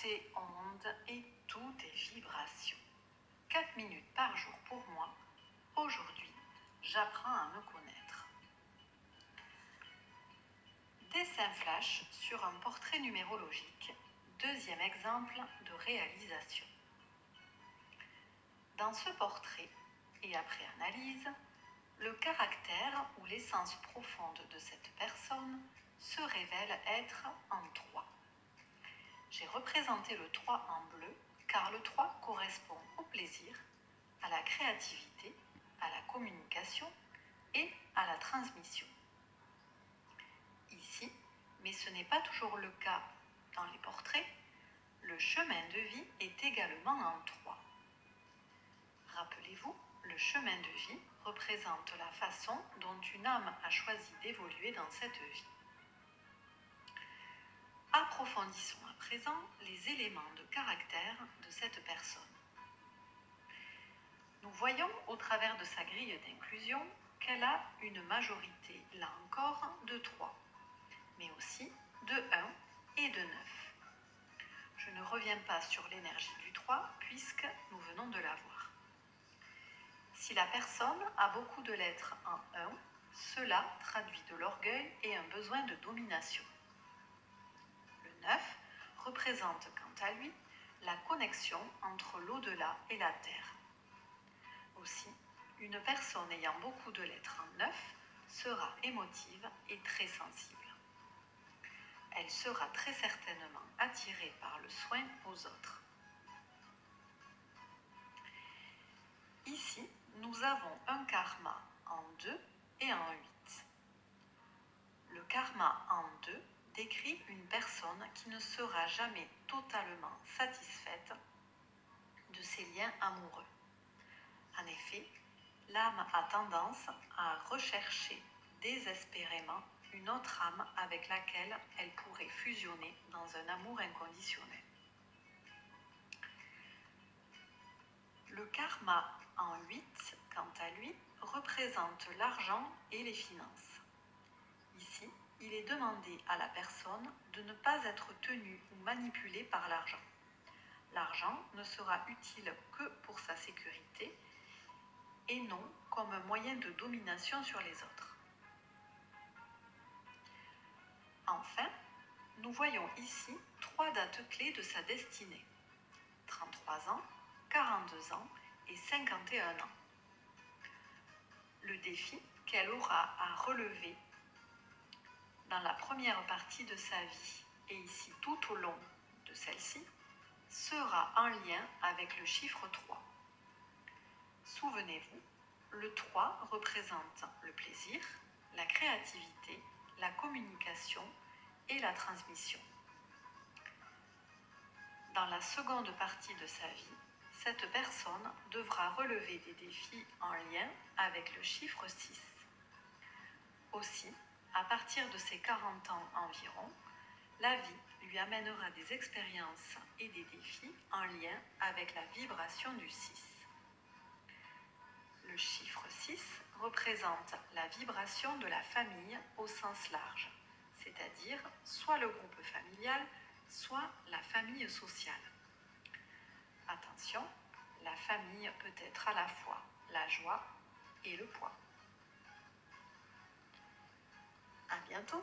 Tout est onde et tout est vibration. 4 minutes par jour pour moi. Aujourd'hui, j'apprends à me connaître. Dessin flash sur un portrait numérologique. Deuxième exemple de réalisation. Dans ce portrait, et après analyse, le caractère ou l'essence profonde de cette personne se révèle être en 3. J'ai représenté le 3 en bleu car le 3 correspond au plaisir, à la créativité, à la communication et à la transmission. Ici, mais ce n'est pas toujours le cas dans les portraits, le chemin de vie est également en 3. Rappelez-vous, le chemin de vie représente la façon dont une âme a choisi d'évoluer dans cette vie. Approfondissons à présent les éléments de caractère de cette personne. Nous voyons au travers de sa grille d'inclusion qu'elle a une majorité, là encore, de 3, mais aussi de 1 et de 9. Je ne reviens pas sur l'énergie du 3 puisque nous venons de la voir. Si la personne a beaucoup de lettres en 1, cela traduit de l'orgueil et un besoin de domination. Le 9 représente quant à lui la connexion entre l'au-delà et la terre. Aussi, une personne ayant beaucoup de lettres en 9 sera émotive et très sensible. Elle sera très certainement attirée par le soin aux autres. Ici, nous avons un karma en 2 et en 8. Le karma en 2 décrit une personne qui ne sera jamais totalement satisfaite de ses liens amoureux. En effet, l'âme a tendance à rechercher désespérément une autre âme avec laquelle elle pourrait fusionner dans un amour inconditionnel. Le karma en 8, quant à lui, représente l'argent et les finances. Ici, il est demandé à la personne de ne pas être tenue ou manipulée par l'argent. L'argent ne sera utile que pour sa sécurité et non comme un moyen de domination sur les autres. Enfin, nous voyons ici 3 dates clés de sa destinée. 33 ans, 42 ans et 51 ans. Le défi qu'elle aura à relever dans la première partie de sa vie et ici tout au long de celle-ci sera en lien avec le chiffre 3. Souvenez-vous, le 3 représente le plaisir, la créativité, la communication et la transmission. Dans la seconde partie de sa vie, cette personne devra relever des défis en lien avec le chiffre 6. Aussi, à partir de ses 40 ans environ, la vie lui amènera des expériences et des défis en lien avec la vibration du 6. Le chiffre 6 représente la vibration de la famille au sens large, c'est-à-dire soit le groupe familial, soit la famille sociale. Attention, la famille peut être à la fois la joie et le poids. À bientôt!